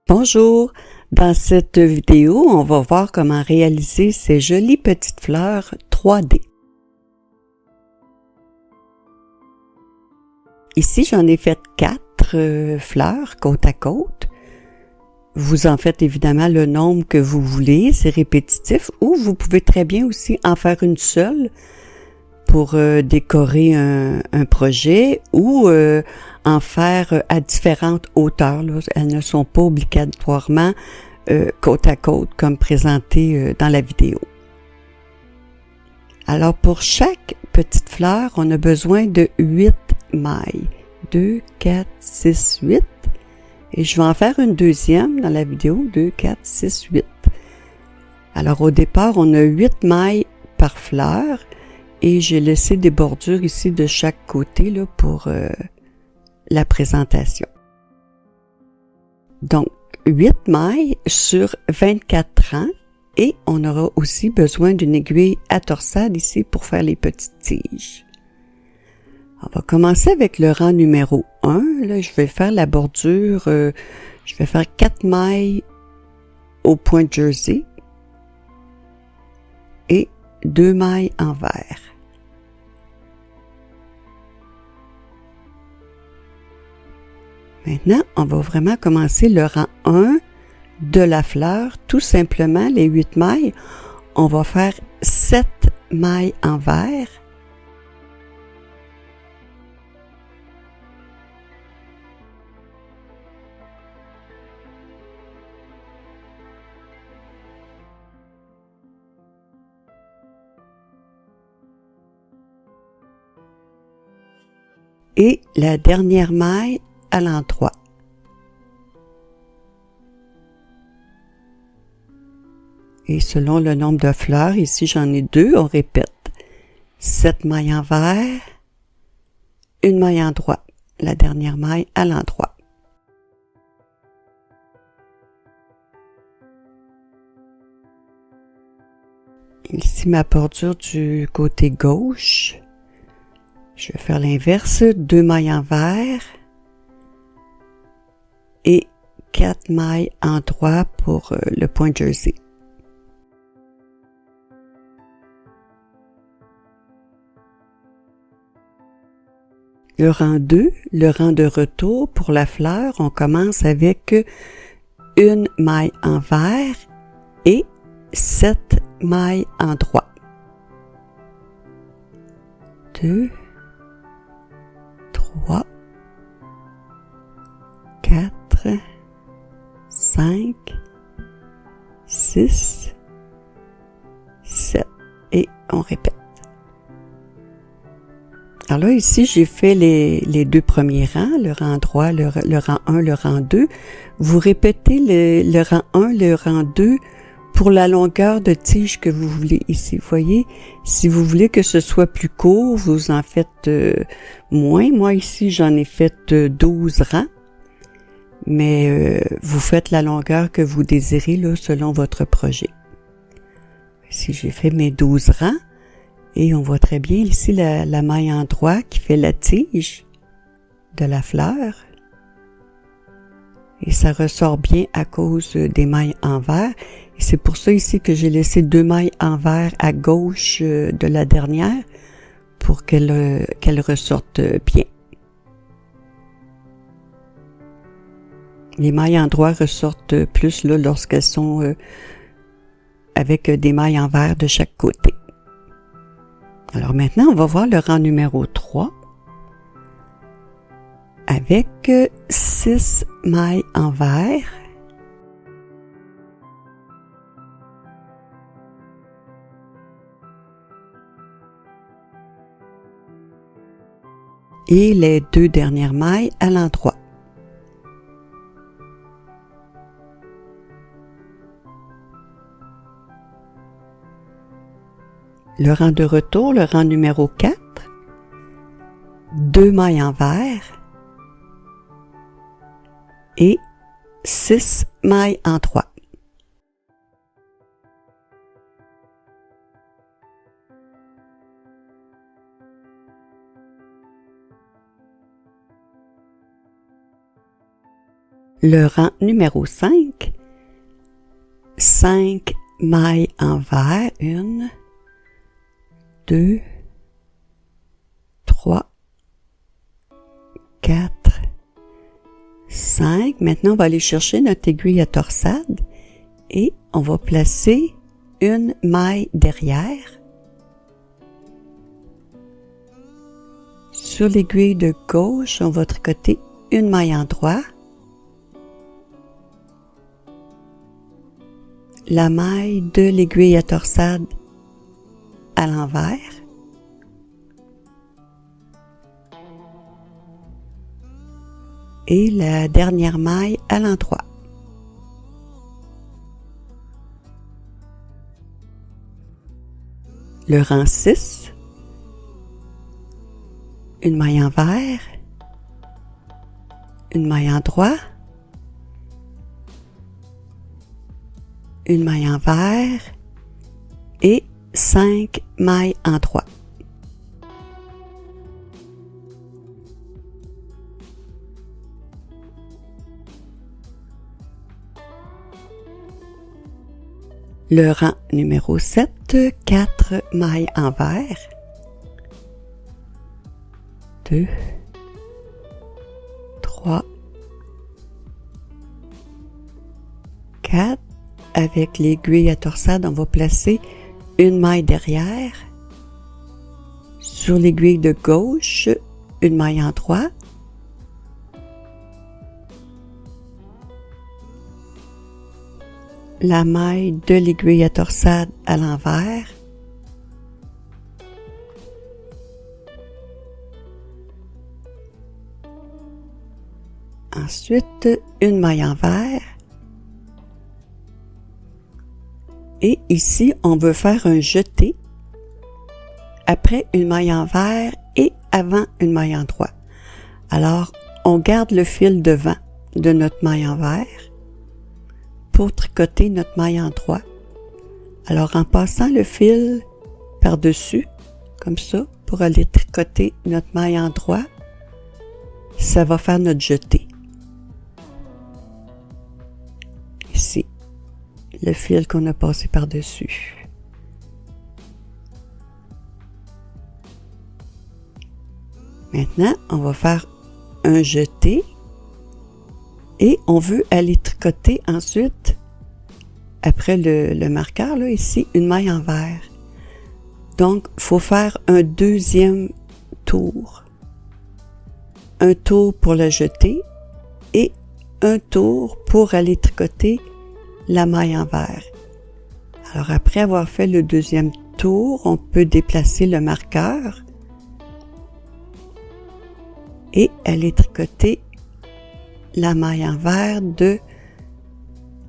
Bonjour! Dans cette vidéo, on va voir comment réaliser ces jolies petites fleurs 3D. Ici, j'en ai fait 4 fleurs côte à côte. Vous en faites évidemment le nombre que vous voulez, c'est répétitif, ou vous pouvez très bien aussi en faire une seule pour décorer un projet ou en faire à différentes hauteurs. Là. Elles ne sont pas obligatoirement côte à côte comme présenté dans la vidéo. Alors pour chaque petite fleur, on a besoin de 8 mailles. 2, 4, 6, 8. Et je vais en faire une deuxième dans la vidéo. 2, 4, 6, 8. Alors au départ, on a 8 mailles par fleur. Et j'ai laissé des bordures ici de chaque côté là, pour la présentation. Donc, 8 mailles sur 24 rangs et on aura aussi besoin d'une aiguille à torsade ici pour faire les petites tiges. On va commencer avec le rang numéro 1. Là, je vais faire la bordure, je vais faire 4 mailles au point jersey et 2 mailles en vert. Maintenant, on va vraiment commencer le rang 1 de la fleur. Tout simplement, les 8 mailles, on va faire 7 mailles en vert. Et la dernière maille à l'endroit. Et selon le nombre de fleurs, ici j'en ai 2, on répète. 7 mailles en vert, une maille en droit, la dernière maille à l'endroit. Ici ma bordure du côté gauche. Je vais faire l'inverse, 2 mailles en vert et 4 mailles en droit pour le point jersey. Le rang 2, le rang de retour pour la fleur, on commence avec une maille en vert et 7 mailles en droit. 2, 3, 4, 5, 6, 7 et on répète. Alors là, ici, j'ai fait les 2 premiers rangs, le rang droit, le rang 1, le rang 2. Vous répétez le rang 1, le rang 2 pour la longueur de tige que vous voulez ici. Vous voyez, si vous voulez que ce soit plus court, vous en faites moins. Moi, ici, j'en ai fait 12 rangs. Mais vous faites la longueur que vous désirez là, selon votre projet. Ici, j'ai fait mes 12 rangs. Et on voit très bien ici la maille en droit qui fait la tige de la fleur. Et ça ressort bien à cause des mailles en vert. Et c'est pour ça ici que j'ai laissé 2 mailles en vert à gauche de la dernière pour qu'elle ressorte bien. Les mailles en droit ressortent plus là lorsqu'elles sont avec des mailles en vert de chaque côté. Alors maintenant, on va voir le rang numéro 3 avec 6 mailles en vert et les 2 dernières mailles à l'endroit. Le rang de retour, le rang numéro 4, 2 mailles en vert et 6 mailles en droit. le rang numéro 5, 5 mailles envers, 1, 2, 3, 4, 5. Maintenant, on va aller chercher notre aiguille à torsade et on va placer une maille derrière. Sur l'aiguille de gauche, on va tricoter une maille en droit. La maille de l'aiguille à torsade à l'envers. Et la dernière maille à l'endroit. Le rang 6, une maille envers, une maille en droit, une maille envers et 5 mailles en droit. Le rang numéro 7, 4 mailles envers, 2, 3, 4. Avec l'aiguille à torsade, on va placer une maille derrière. Sur l'aiguille de gauche, une maille en droit. La maille de l'aiguille à torsade à l'envers. Ensuite, une maille envers. Et ici, on veut faire un jeté après une maille envers et avant une maille en droit. Alors, on garde le fil devant de notre maille envers pour tricoter notre maille en droit. Alors, en passant le fil par-dessus, comme ça, pour aller tricoter notre maille en droit, ça va faire notre jeté. Ici, le fil qu'on a passé par-dessus. Maintenant, on va faire un jeté et on veut aller tricoter ensuite, après le marqueur, là, ici, une maille envers. Donc, il faut faire un deuxième tour. Un tour pour le jeter et un tour pour aller tricoter la maille envers. Alors, après avoir fait le deuxième tour, on peut déplacer le marqueur et aller tricoter la maille envers de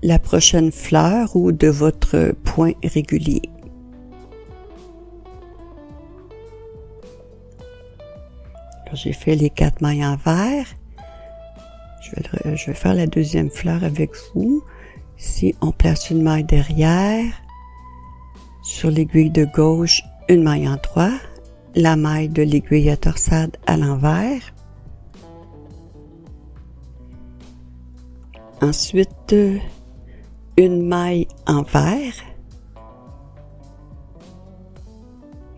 la prochaine fleur ou de votre point régulier. Alors, j'ai fait les 4 mailles envers. Je vais faire la deuxième fleur avec vous. Ici, on place une maille derrière. Sur l'aiguille de gauche, une maille en droit. La maille de l'aiguille à torsade à l'envers. Ensuite, une maille envers.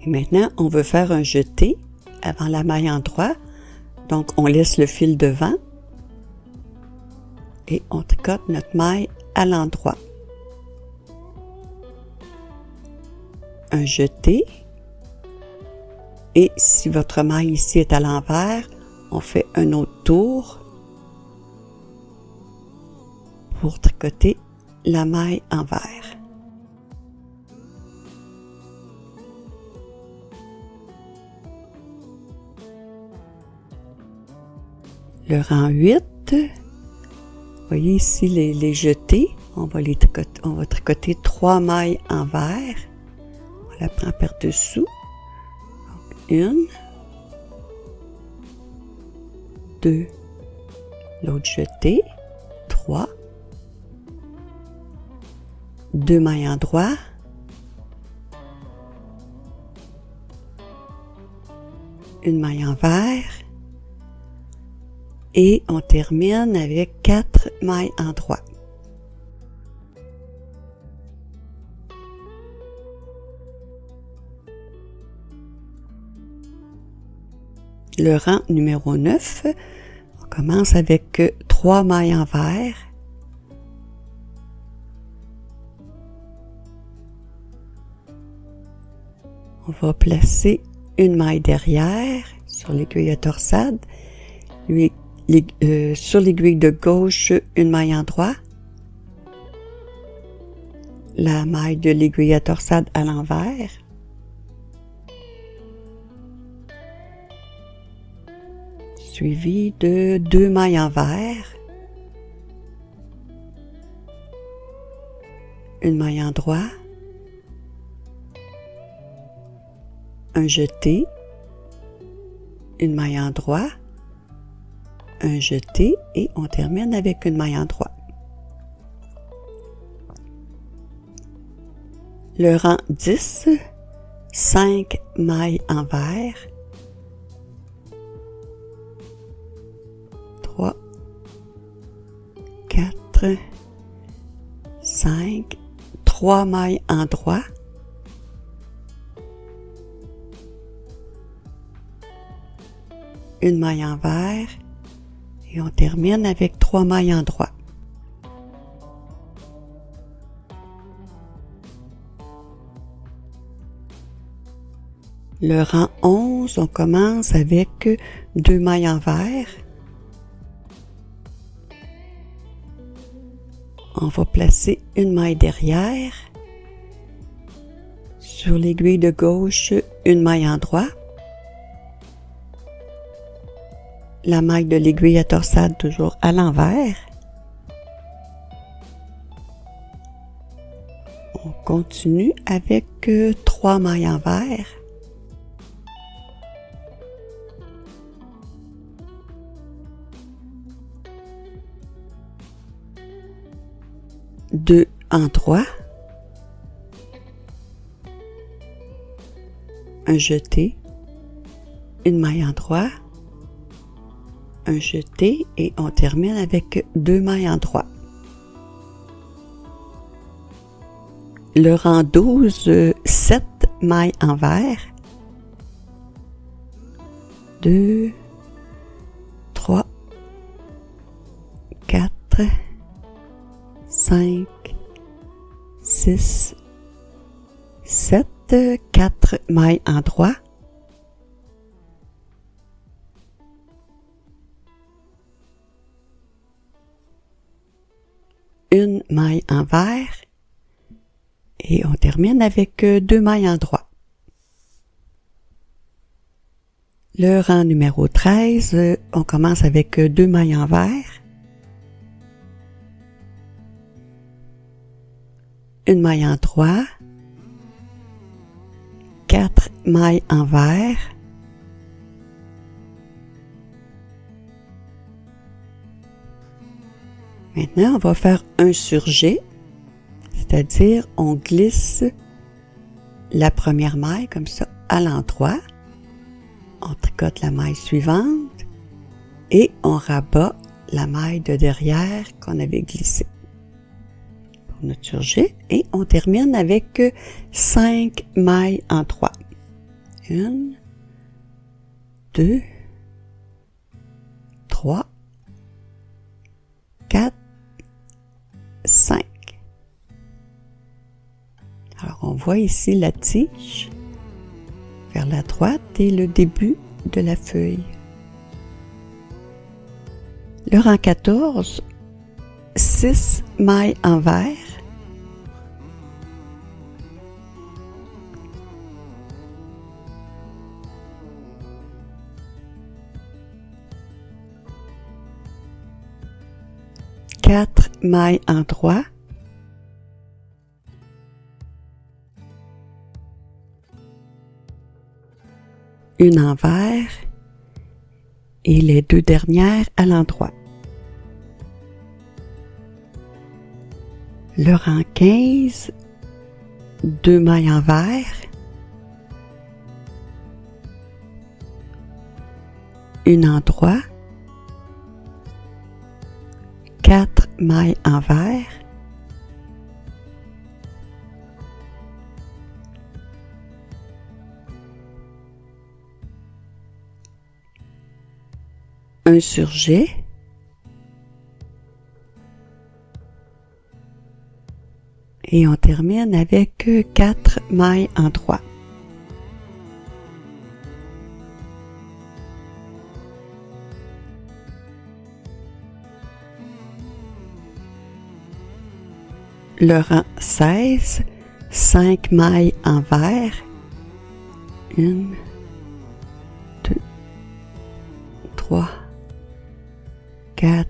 Et maintenant, on veut faire un jeté avant la maille en droit. Donc, on laisse le fil devant et on tricote notre maille à l'endroit. Un jeté. Et si votre maille ici est à l'envers, on fait un autre tour pour tricoter la maille envers. Le rang 8, vous voyez ici les jetés, on va tricoter 3 mailles envers. On la prend par-dessous. Une, 2, l'autre jeté, 3, 2 mailles en droit, une maille envers et on termine avec 4 mailles en droit. Le rang numéro 9, on commence avec 3 mailles envers. On va placer une maille derrière sur l'aiguille à torsade, sur l'aiguille de gauche, une maille en droit, la maille de l'aiguille à torsade à l'envers, suivi de 2 mailles envers, une maille en droit, un jeté, une maille en droit, un jeté et on termine avec une maille en droit. Le rang 10, 5 mailles envers, 3, 4, 5, 3 mailles en droit, une maille envers et on termine avec 3 mailles en droit. Le rang 11, on commence avec 2 mailles envers. On va placer une maille derrière. Sur l'aiguille de gauche, une maille en droit. La maille de l'aiguille à torsade toujours à l'envers. On continue avec 3 mailles envers. Deux en droit. Un jeté. Une maille en droit. Un jeté et on termine avec 2 mailles en droit. Le rang 12, 7 mailles envers. 2, 3, 4, 5, 6, 7, 4 mailles en droit. Une maille envers et on termine avec 2 mailles en droit. Le rang numéro 13, on commence avec 2 mailles envers, une maille en droit, 4 mailles envers, maintenant, on va faire un surjet, c'est-à-dire on glisse la première maille comme ça à l'endroit, on tricote la maille suivante et on rabat la maille de derrière qu'on avait glissée pour notre surjet et on termine avec 5 mailles en droit. 1, 2, 3, 4, 5. Alors, on voit ici la tige vers la droite et le début de la feuille. Le rang 14, 6 mailles envers. Quatre mailles en droit. Une envers et les 2 dernières à l'endroit. Le rang 15, 2 mailles envers, une en droit, 4 mailles envers, un surjet, et on termine avec 4 mailles en 3. Le rang 16, 5 mailles envers, 1, 2, 3, 4,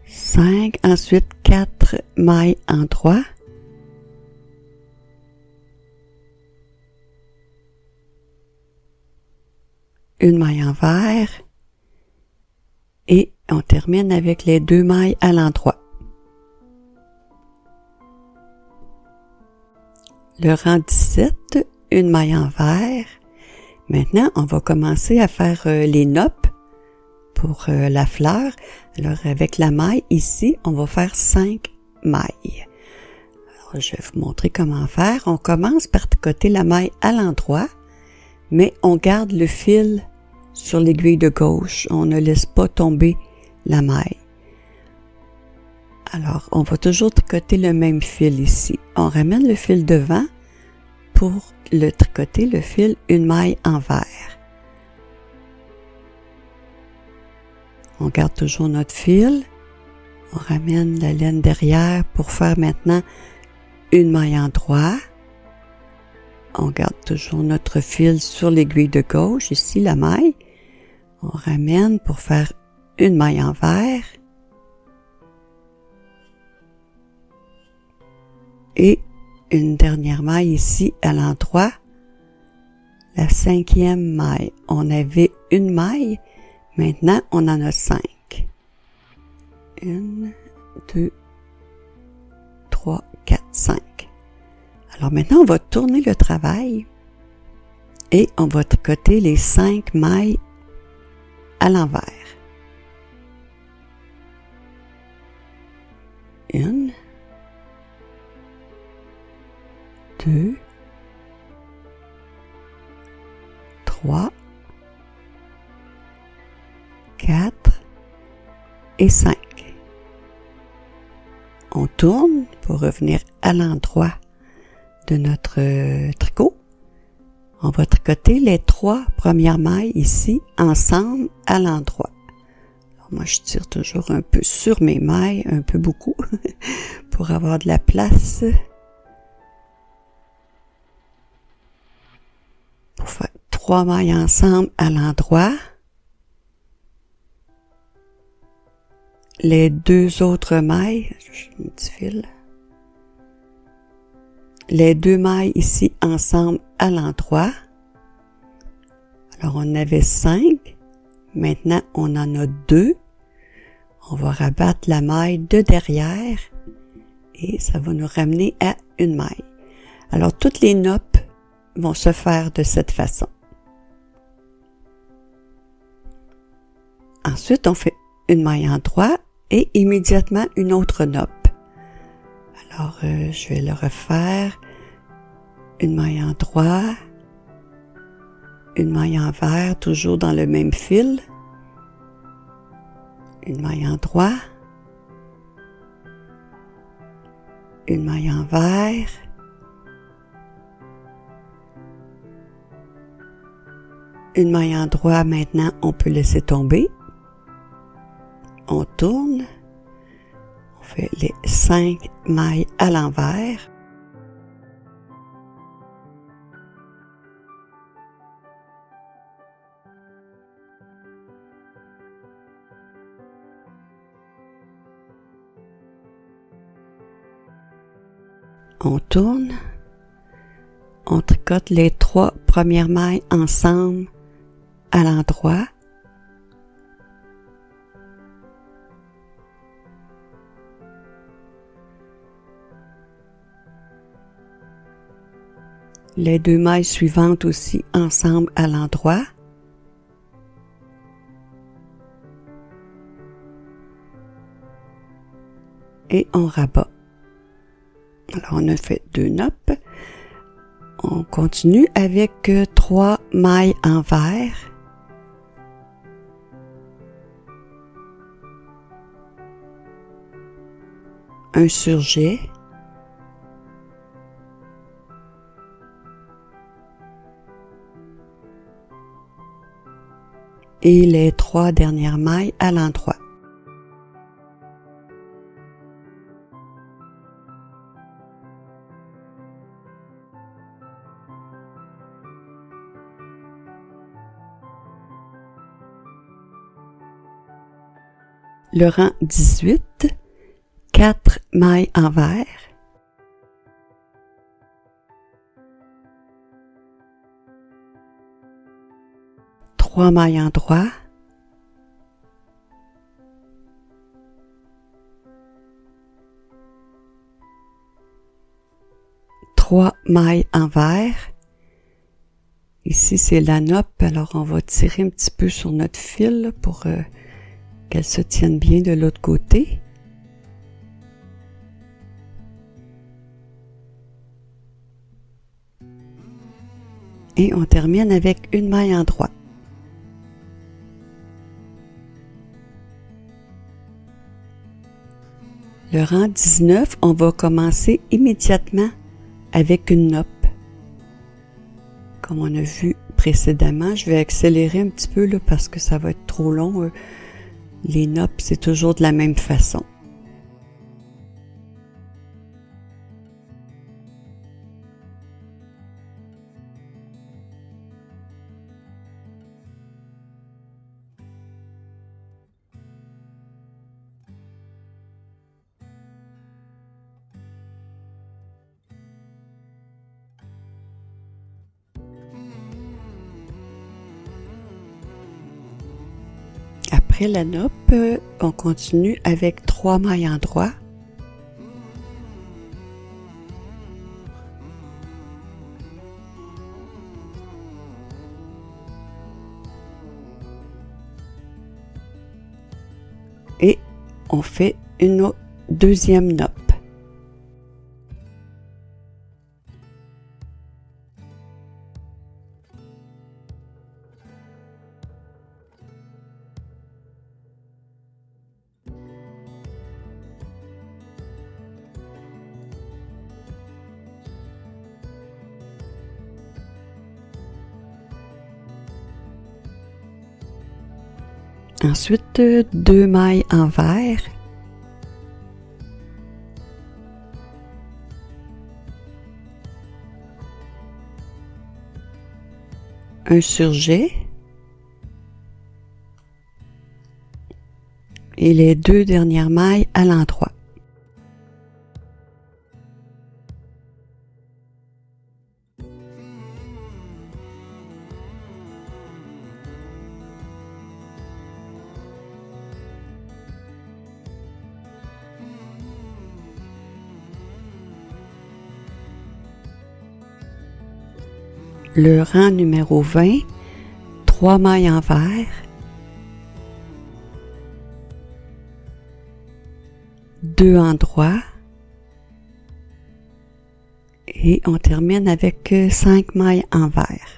5, ensuite 4 mailles en 3, une maille envers, et on termine avec les 2 mailles à l'endroit. Le rang 17, une maille envers. Maintenant, on va commencer à faire les noppes pour la fleur. Alors, avec la maille ici, on va faire 5 mailles. Alors, je vais vous montrer comment faire. On commence par tricoter la maille à l'endroit, mais on garde le fil sur l'aiguille de gauche. On ne laisse pas tomber la maille. Alors, on va toujours tricoter le même fil ici. On ramène le fil devant pour le tricoter, le fil, une maille envers. On garde toujours notre fil. On ramène la laine derrière pour faire maintenant une maille en droit. On garde toujours notre fil sur l'aiguille de gauche, ici la maille. On ramène pour faire une maille envers. Et une dernière maille ici à l'endroit. La 5e maille. On avait une maille, maintenant on en a 5. 1, 2, 3, 4, 5. Alors maintenant on va tourner le travail et on va tricoter les 5 mailles à l'envers. 1, 2, 3, 4 et 5. On tourne pour revenir à l'endroit de notre tricot. On va tricoter les 3 premières mailles ici ensemble à l'endroit. Moi, je tire toujours un peu sur mes mailles, un peu beaucoup, pour avoir de la place. Pour faire 3 mailles ensemble à l'endroit. Les 2 autres mailles, je mets un petit fil. Les 2 mailles ici ensemble à l'endroit. Alors, on avait 5. Maintenant, on en a 2. On va rabattre la maille de derrière et ça va nous ramener à une maille. Alors, toutes les noppes vont se faire de cette façon. Ensuite, on fait une maille en droit et immédiatement une autre noppe. Alors, je vais le refaire. Une maille en droit, une maille envers, toujours dans le même fil. Une maille en droit, une maille envers, une maille en droit. Maintenant, on peut laisser tomber. On tourne, on fait les 5 mailles à l'envers. On tourne, on tricote les 3 premières mailles ensemble à l'endroit. Les 2 mailles suivantes aussi ensemble à l'endroit. et on rabat. Alors, on a fait 2 nappes. On continue avec 3 mailles envers. Un surjet. Et les 3 dernières mailles à l'endroit. Le rang 18, 4 mailles envers, trois mailles endroit, trois mailles envers. Ici, c'est la nappe, alors on va tirer un petit peu sur notre fil pour qu'elle se tienne bien de l'autre côté. Et on termine avec une maille endroit. Le rang 19, on va commencer immédiatement avec une nappe. Comme on a vu précédemment, je vais accélérer un petit peu là, parce que ça va être trop long. Les nappes, c'est toujours de la même façon. Après la nappe, on continue avec 3 mailles endroit. Et on fait une deuxième nappe. Ensuite, 2 mailles envers. Un surjet. Et les 2 dernières mailles à l'endroit. Le rang numéro 20, 3 mailles envers, 2 endroits et on termine avec 5 mailles envers.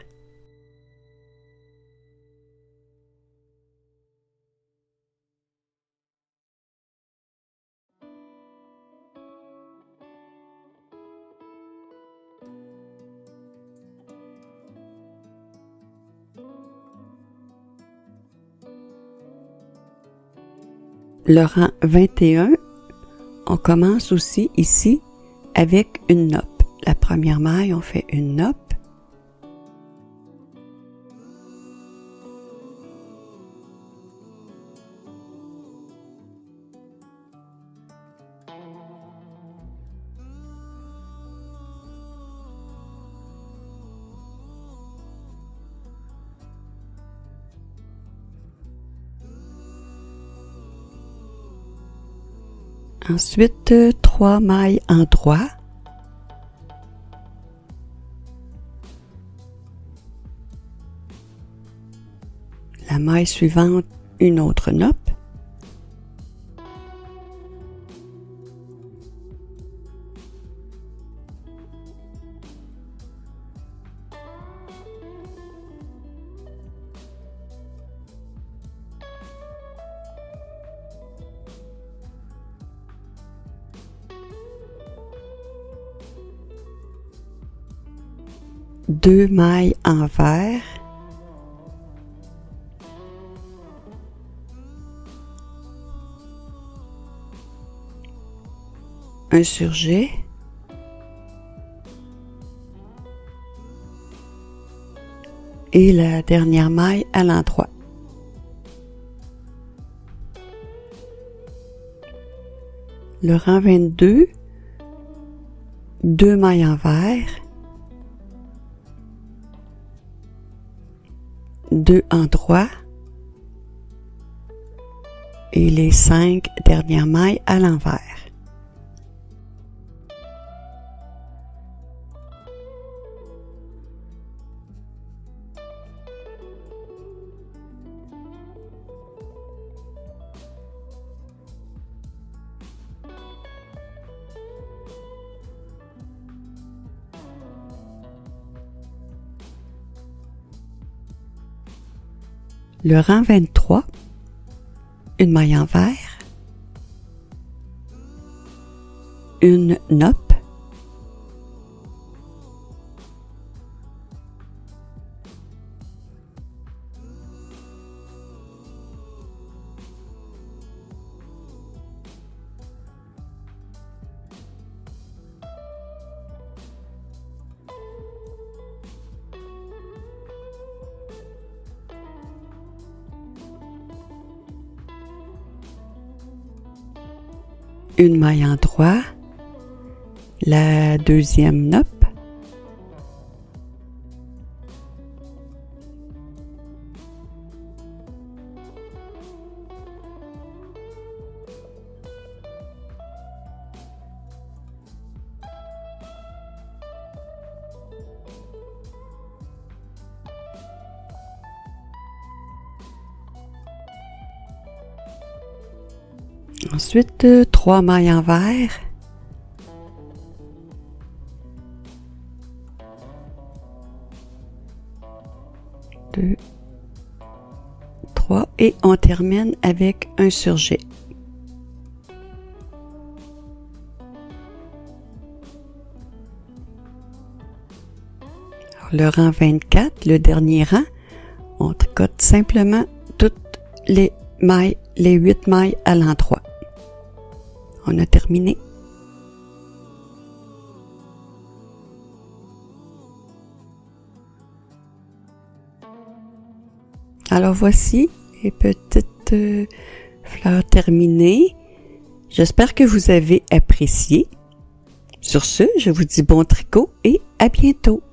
Le rang 21, on commence aussi ici avec une nappe. La première maille, on fait une nappe. Ensuite, 3 mailles endroit. La maille suivante, une autre nappe. 2 mailles envers, un surjet, et la dernière maille à l'endroit. Le rang 22, 2 mailles envers, 2 endroits et les 5 dernières mailles à l'envers. Le rang 23, une maille envers, une nope, une maille endroit, la deuxième nope, ensuite 3 mailles envers, deux, 3 et on termine avec un surjet. Alors, le rang 24, le dernier rang, on tricote simplement toutes les mailles, les 8 mailles à l'endroit. On a terminé. Alors voici les petites fleurs terminées. J'espère que vous avez apprécié. Sur ce, je vous dis bon tricot et à bientôt.